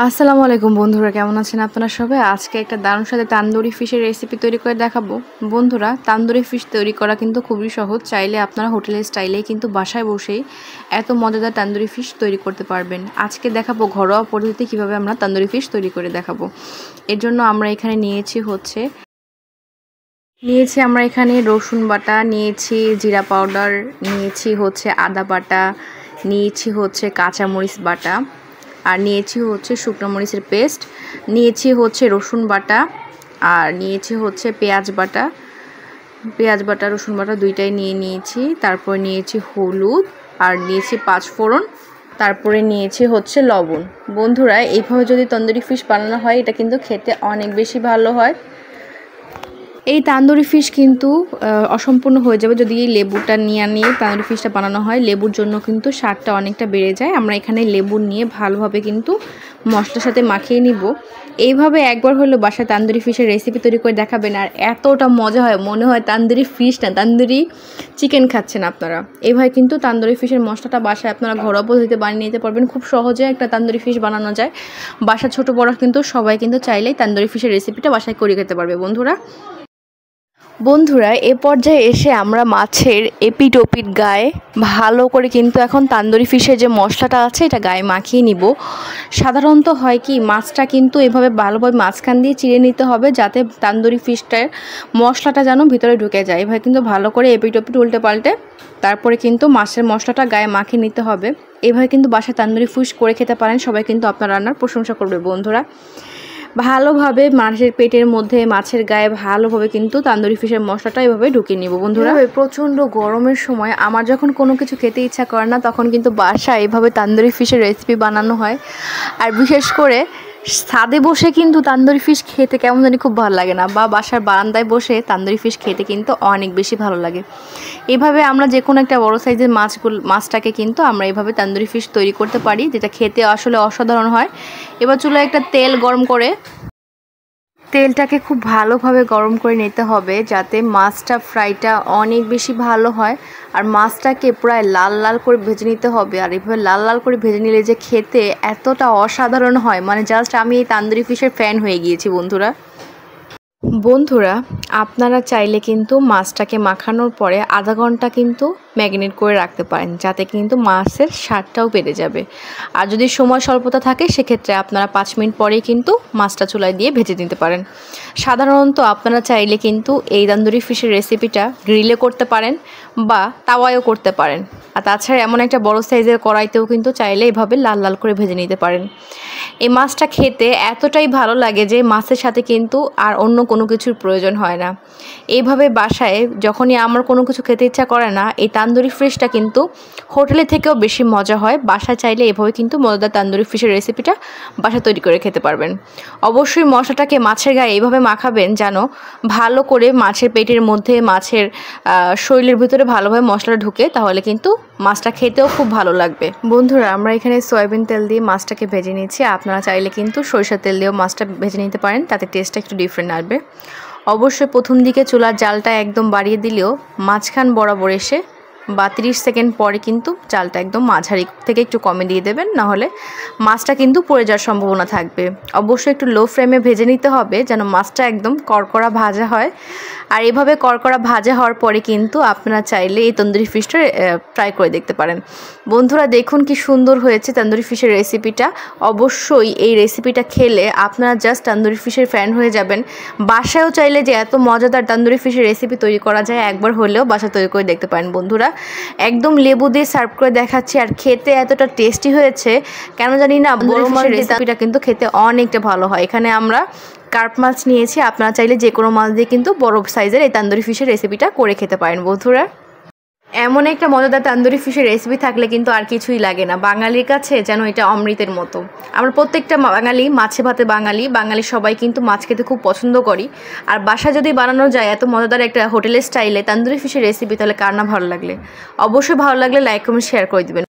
আসসালামু আলাইকুম বন্ধুরা, কেমন আছেন আপনারা সবাই? আজকে একটা দারুণ সাথে তান্দুরি ফিশের রেসিপি তৈরি করে দেখাবো। বন্ধুরা, তান্দুরি ফিশ তৈরি করা কিন্তু খুবই সহজ। চাইলে আপনারা হোটেলের স্টাইলেই কিন্তু বাসায় বসেই এত মজাদার তান্দুরি ফিশ তৈরি করতে পারবেন। আজকে দেখাবো ঘরোয়া পদ্ধতিতে কীভাবে আমরা তান্দুরি ফিশ তৈরি করে দেখাবো। এর জন্য আমরা এখানে নিয়েছি আমরা এখানে রসুন বাটা, নিয়েছি জিরা পাউডার, নিয়েছি আদা বাটা, নিয়েছি কাঁচামরিচ বাটা, আর নিয়েছি শুকনো মরিচের পেস্ট, নিয়েছি রসুন বাটা, আর নিয়েছি পেঁয়াজ বাটা রসুন বাটা দুইটাই নিয়েছি। তারপরে নিয়েছি হলুদ, আর নিয়েছি 5 ফোড়ন, তারপরে নিয়েছি লবণ। বন্ধুরা, এইভাবে যদি তন্দুরি ফিশ বানানো হয় এটা কিন্তু খেতে অনেক বেশি ভালো হয়। এই তান্দুরি ফিশ কিন্তু অসম্পূর্ণ হয়ে যাবে যদি এই লেবুটা নিয়ে তান্দুরি ফিশটা বানানো হয়। লেবুর জন্য কিন্তু স্বাদটা অনেকটা বেড়ে যায়। আমরা এখানে লেবু নিয়ে ভালোভাবে কিন্তু মশলার সাথে মাখিয়ে নিব। এইভাবে একবার হলেও বাসায় তান্দুরি ফিশের রেসিপি তৈরি করে দেখাবেন, আর এতটা মজা হয়, মনে হয় তান্দুরি ফিশ না, তান্দুরি চিকেন খাচ্ছেন আপনারা। এইভাবে কিন্তু তান্দুরি ফিশের মশলাটা বাসায় আপনারা ঘরোয়া পদ্ধতিতে বানিয়ে নিতে পারবেন। খুব সহজে একটা তান্দুরি ফিশ বানানো যায়। বাসা ছোট বড় কিন্তু সবাই কিন্তু চাইলেই তান্দুরি ফিশের রেসিপিটা বাসায় করে খেতে পারবে। বন্ধুরা, এ পর্যায়ে এসে আমরা মাছের এপিট ওপিট গায়ে ভালো করে কিন্তু এখন তান্দুরি ফিশের যে মশলাটা আছে এটা গায়ে মাখিয়ে নিব। সাধারণত হয় কি, মাছটা কিন্তু এভাবে ভালোভাবে মাঝখান দিয়ে চিড়ে নিতে হবে যাতে তান্দুরি ফিশটার মশলাটা যেন ভিতরে ঢুকে যায়। এভাবে কিন্তু ভালো করে এপিট ওপিট উল্টে পাল্টে তারপরে কিন্তু মাছের মশলাটা গায়ে মাখিয়ে নিতে হবে। এভাবে কিন্তু বাসায় তান্দুরি ফিশ করে খেতে পারেন, সবাই কিন্তু আপনার রান্নার প্রশংসা করবে। বন্ধুরা, ভালোভাবে মাছের পেটের মধ্যে মাছের গায়ে ভালোভাবে কিন্তু তান্দুরি ফিশের মশলাটা এভাবে ঢুকিয়ে নিব। বন্ধুরা, প্রচণ্ড গরমের সময় আমার যখন কোনো কিছু খেতে ইচ্ছা করে না, তখন কিন্তু বাসায় এভাবে তান্দুরি ফিশের রেসিপি বানানো হয়। আর বিশেষ করে ছাদে বসে কিন্তু তান্দুরি ফিশ খেতে কেমন জানি খুব ভালো লাগে না, বা বাসার বারান্দায় বসে তান্দুরি ফিশ খেতে কিন্তু অনেক বেশি ভালো লাগে। এভাবে আমরা যে কোনো একটা বড় সাইজের মাছটাকে কিন্তু আমরা এভাবে তান্দুরি ফিশ তৈরি করতে পারি, যেটা খেতে আসলে অসাধারণ হয়। এবার চুলায় একটা তেল গরম করে তেলটাকে খুব ভালোভাবে গরম করে নিতে হবে যাতে মাছটা ফ্রাইটা অনেক বেশি ভালো হয়। আর মাছটাকে প্রায় লাল লাল করে ভেজে নিতে হবে। আর এভাবে লাল লাল করে ভেজে নিলে যে খেতে এতটা অসাধারণ হয়, মানে জাস্ট আমি এই তান্দুরি ফিশের ফ্যান হয়ে গিয়েছি। বন্ধুরা, আপনারা চাইলে কিন্তু মাছটাকে মাখানোর পরে আধা ঘন্টা কিন্তু ম্যারিনেট করে রাখতে পারেন, যাতে কিন্তু মাছের স্বাদটাও বেড়ে যাবে। আর যদি সময় স্বল্পতা থাকে সেক্ষেত্রে আপনারা 5 মিনিট পরেই কিন্তু মাছটা চুলায় দিয়ে ভেজে নিতে পারেন। সাধারণত আপনারা চাইলে কিন্তু এই তান্দুরি ফিশের রেসিপিটা গ্রিলে করতে পারেন বা তাওয়ায়ও করতে পারেন। আর তাছাড়া এমন একটা বড় সাইজের কড়াইতেও কিন্তু চাইলে এভাবে লাল লাল করে ভেজে নিতে পারেন। এই মাছটা খেতে এতটাই ভালো লাগে যে মাছের সাথে কিন্তু আর অন্য কোনো কিছুর প্রয়োজন হয় না। এইভাবে বাসায় যখনই আমার কোনো কিছু খেতে ইচ্ছা করে না, এই তান্দুরি ফিশটা কিন্তু হোটেলে থেকেও বেশি মজা হয়। বাসায় চাইলে এভাবে কিন্তু মজাদার তান্দুরি ফিশের রেসিপিটা বাসায় তৈরি করে খেতে পারবেন। অবশ্যই মশলাটাকে মাছের গায়ে এইভাবে মাখাবেন যেন ভালো করে মাছের পেটের মধ্যে, মাছের শরীরের ভিতরে ভালোভাবে মশলাটা ঢুকে, তাহলে কিন্তু মাছটা খেতেও খুব ভালো লাগবে। বন্ধুরা, আমরা এখানে সয়াবিন তেল দিয়ে মাছটাকে ভেজে নিয়েছি। আপনারা চাইলে কিন্তু সরিষার তেল দিয়েও মাছটা ভেজে নিতে পারেন, তাতে টেস্টটা একটু ডিফারেন্ট আসবে। অবশ্যই প্রথম দিকে চুলার জালটা একদম বাড়িয়ে দিলেও মাঝখান বরাবর এসে বা 30 সেকেন্ড পরে কিন্তু জালটা একদম মাঝারি থেকে একটু কমে দিয়ে দেবেন, নাহলে মাছটা কিন্তু পড়ে যাওয়ার সম্ভাবনা থাকবে। অবশ্যই একটু লো ফ্লেমে ভেজে নিতে হবে যেন মাছটা একদম কড়কড়া ভাজা হয়। আর এভাবে কড়কড়া ভাজা হওয়ার পরে কিন্তু আপনারা চাইলে এই তন্দুরি ফিশটা ট্রাই করে দেখতে পারেন। বন্ধুরা, দেখুন কি সুন্দর হয়েছে তান্দুরি ফিশের রেসিপিটা। অবশ্যই এই রেসিপিটা খেলে আপনারা জাস্ট তান্দুরি ফিশের ফ্যান হয়ে যাবেন। বাসায়ও চাইলে যে এত মজাদার তান্দুরি ফিশের রেসিপি তৈরি করা যায়, একবার হলেও বাসা তৈরি করে দেখতে পারেন। বন্ধুরা, একদম লেবু দিয়ে সার্ভ করে দেখাচ্ছি, আর খেতে এতটা টেস্টি হয়েছে কেন জানি না। বড় মাছের রেসিপিটা কিন্তু খেতে অনেকটা ভালো হয়। এখানে আমরা কার্প মাছ নিয়েছি, আপনারা চাইলে যে কোনো মাছ দিয়ে কিন্তু বড় সাইজের এই তান্দুরি ফিশের রেসিপিটা করে খেতে পারেন। বন্ধুরা, এমন একটা মজাদার তান্দুরি ফিশের রেসিপি থাকলে কিন্তু আর কিছুই লাগে না। বাঙালির কাছে যেন এটা অমৃতের মতো। আমরা প্রত্যেকটা বাঙালি, মাছে ভাতে বাঙালি সবাই কিন্তু মাছ খেতে খুব পছন্দ করি। আর বাসা যদি বানানো যায় এত মজাদার একটা হোটেলের স্টাইলে তান্দুরি ফিশের রেসিপি, তাহলে কার না ভালো লাগলে। অবশ্যই ভালো লাগলে লাইক কমেন্ট শেয়ার করে দিবেন।